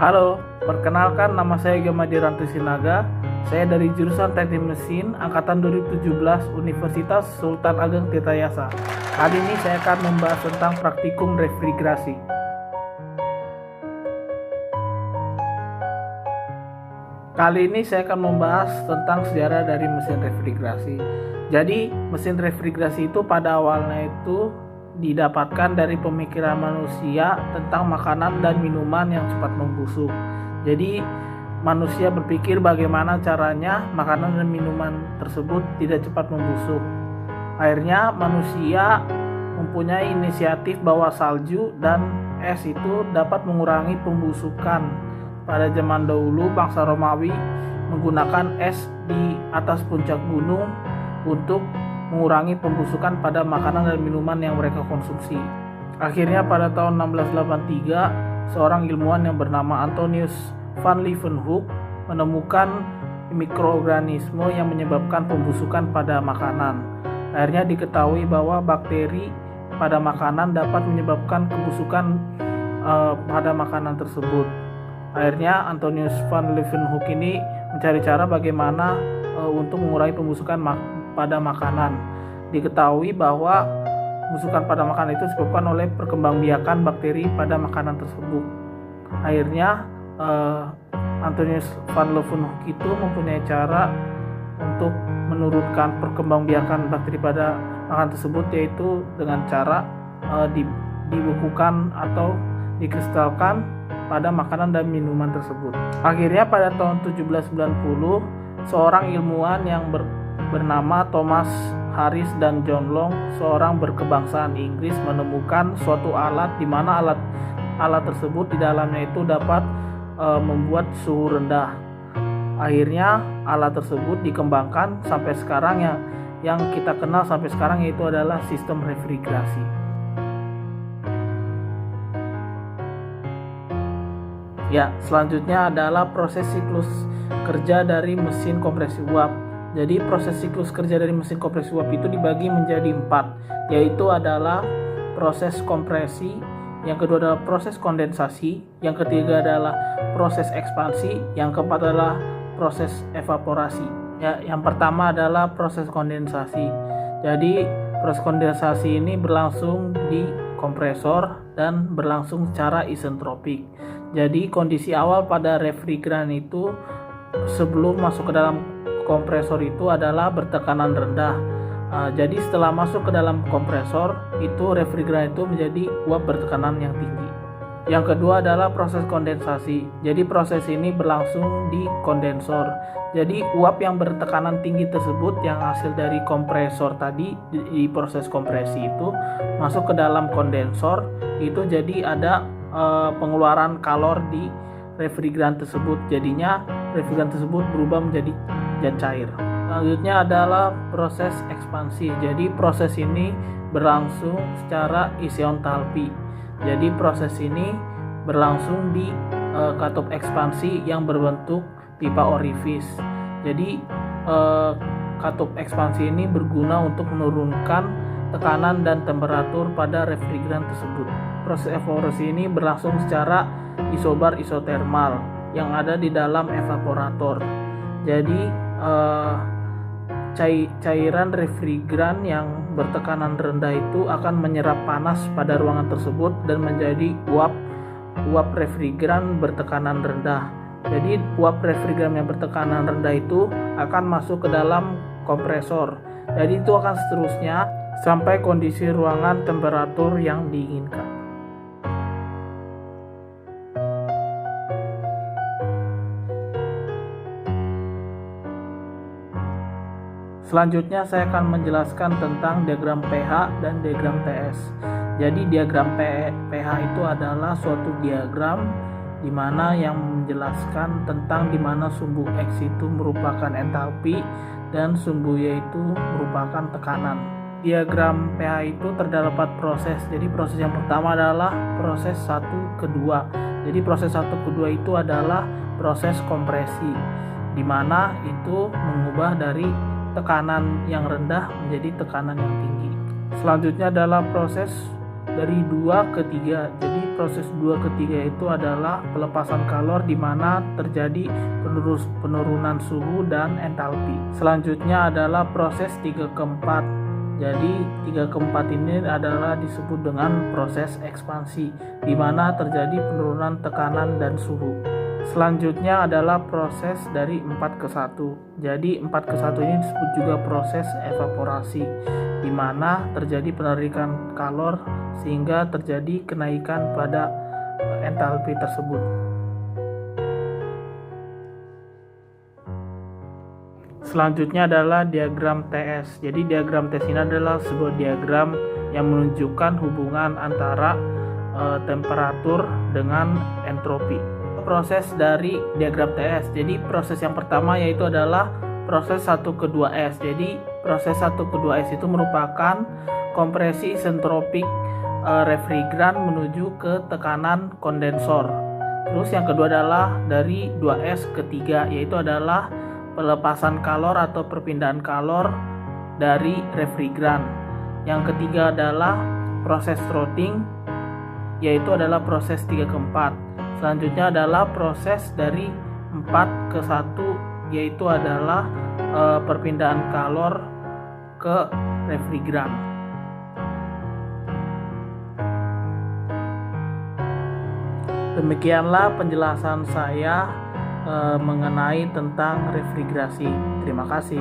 Halo, perkenalkan nama saya Gemadi Ranti Sinaga. Saya dari jurusan Teknik Mesin angkatan 2017 Universitas Sultan Ageng Tirtayasa. Kali ini saya akan membahas tentang praktikum refrigerasi. Kali ini saya akan membahas tentang sejarah dari mesin refrigerasi. Jadi, mesin refrigerasi itu pada awalnya itu didapatkan dari pemikiran manusia tentang makanan dan minuman yang cepat membusuk. Jadi manusia berpikir bagaimana caranya makanan dan minuman tersebut tidak cepat membusuk. Akhirnya manusia mempunyai inisiatif bahwa salju dan es itu dapat mengurangi pembusukan. Pada zaman dahulu bangsa Romawi menggunakan es di atas puncak gunung untuk mengurangi pembusukan pada makanan dan minuman yang mereka konsumsi. Akhirnya pada tahun 1683, seorang ilmuwan yang bernama Antonius van Leeuwenhoek menemukan mikroorganisme yang menyebabkan pembusukan pada makanan. Akhirnya diketahui bahwa bakteri pada makanan dapat menyebabkan kebusukan pada makanan tersebut. Akhirnya Antonius van Leeuwenhoek ini mencari cara bagaimana untuk mengurangi pembusukan pada makanan. Diketahui bahwa pembusukan pada makanan itu disebabkan oleh perkembangbiakan bakteri pada makanan tersebut. Akhirnya Antonius van Leeuwenhoek itu mempunyai cara untuk menurunkan perkembangbiakan bakteri pada makanan tersebut, yaitu dengan cara dibekukan atau dikristalkan pada makanan dan minuman tersebut. Akhirnya pada tahun 1790, seorang ilmuwan yang bernama Thomas Harris dan John Long, seorang berkebangsaan Inggris, menemukan suatu alat di mana alat tersebut di dalamnya itu dapat membuat suhu rendah. Akhirnya alat tersebut dikembangkan sampai sekarang yang kita kenal sampai sekarang, yaitu adalah sistem refrigerasi. Ya, selanjutnya adalah proses siklus kerja dari mesin kompresi uap. Jadi proses siklus kerja dari mesin kompresi uap itu dibagi menjadi 4, yaitu adalah proses kompresi, yang kedua adalah proses kondensasi, yang ketiga adalah proses ekspansi, yang keempat adalah proses evaporasi. Ya, yang pertama adalah proses kondensasi. Jadi proses kondensasi ini berlangsung di kompresor dan berlangsung secara isentropik. Jadi kondisi awal pada refrigeran itu sebelum masuk ke dalam kompresor itu adalah bertekanan rendah. Jadi setelah masuk ke dalam kompresor itu refrigeran itu menjadi uap bertekanan yang tinggi. Yang kedua adalah proses kondensasi. Jadi proses ini berlangsung di kondensor. Jadi uap yang bertekanan tinggi tersebut yang hasil dari kompresor tadi di proses kompresi itu masuk ke dalam kondensor, itu jadi ada pengeluaran kalor di refrigeran tersebut. Jadinya refrigeran tersebut berubah menjadi zat cair. Selanjutnya adalah proses ekspansi. Jadi proses ini berlangsung secara isoentalpi. Jadi proses ini berlangsung di katup ekspansi yang berbentuk pipa orifis. Jadi katup ekspansi ini berguna untuk menurunkan tekanan dan temperatur pada refrigeran tersebut. Proses evaporasi ini berlangsung secara isobar isotermal yang ada di dalam evaporator. Jadi cairan refrigeran yang bertekanan rendah itu akan menyerap panas pada ruangan tersebut dan menjadi uap refrigeran bertekanan rendah. Jadi uap refrigeran yang bertekanan rendah itu akan masuk ke dalam kompresor. Jadi itu akan seterusnya sampai kondisi ruangan temperatur yang diinginkan. Selanjutnya saya akan menjelaskan tentang diagram pH dan diagram TS. Jadi diagram pH itu adalah suatu diagram di mana yang menjelaskan tentang di mana sumbu X itu merupakan entalpi dan sumbu Y itu merupakan tekanan. Diagram pH itu terdapat proses. Jadi proses yang pertama adalah proses 1 ke 2. Jadi proses 1 ke 2 itu adalah proses kompresi, di mana itu mengubah dari tekanan yang rendah menjadi tekanan yang tinggi. Selanjutnya adalah proses dari 2 ke 3. Jadi proses 2 ketiga itu adalah pelepasan kalor di mana terjadi penurunan suhu dan entalpi. Selanjutnya adalah proses 3 ke 4. Jadi 3 ke 4 ini adalah disebut dengan proses ekspansi di mana terjadi penurunan tekanan dan suhu. Selanjutnya adalah proses dari 4 ke 1. Jadi 4 ke 1 ini disebut juga proses evaporasi di mana terjadi penarikan kalor sehingga terjadi kenaikan pada entalpi tersebut. Selanjutnya adalah diagram TS. Jadi diagram TS ini adalah sebuah diagram yang menunjukkan hubungan antara temperatur dengan entropi. Proses dari diagram TS. Jadi proses yang pertama yaitu adalah proses 1 ke 2S. Jadi proses 1 ke 2S itu merupakan kompresi isentropik refrigeran menuju ke tekanan kondensor. Terus yang kedua adalah dari 2S ke 3 yaitu adalah pelepasan kalor atau perpindahan kalor dari refrigeran. Yang ketiga adalah proses throttling yaitu adalah proses 3 ke 4. Selanjutnya adalah proses dari 4 ke 1 yaitu adalah perpindahan kalor ke refrigeran. Demikianlah penjelasan saya mengenai tentang refrigerasi. Terima kasih.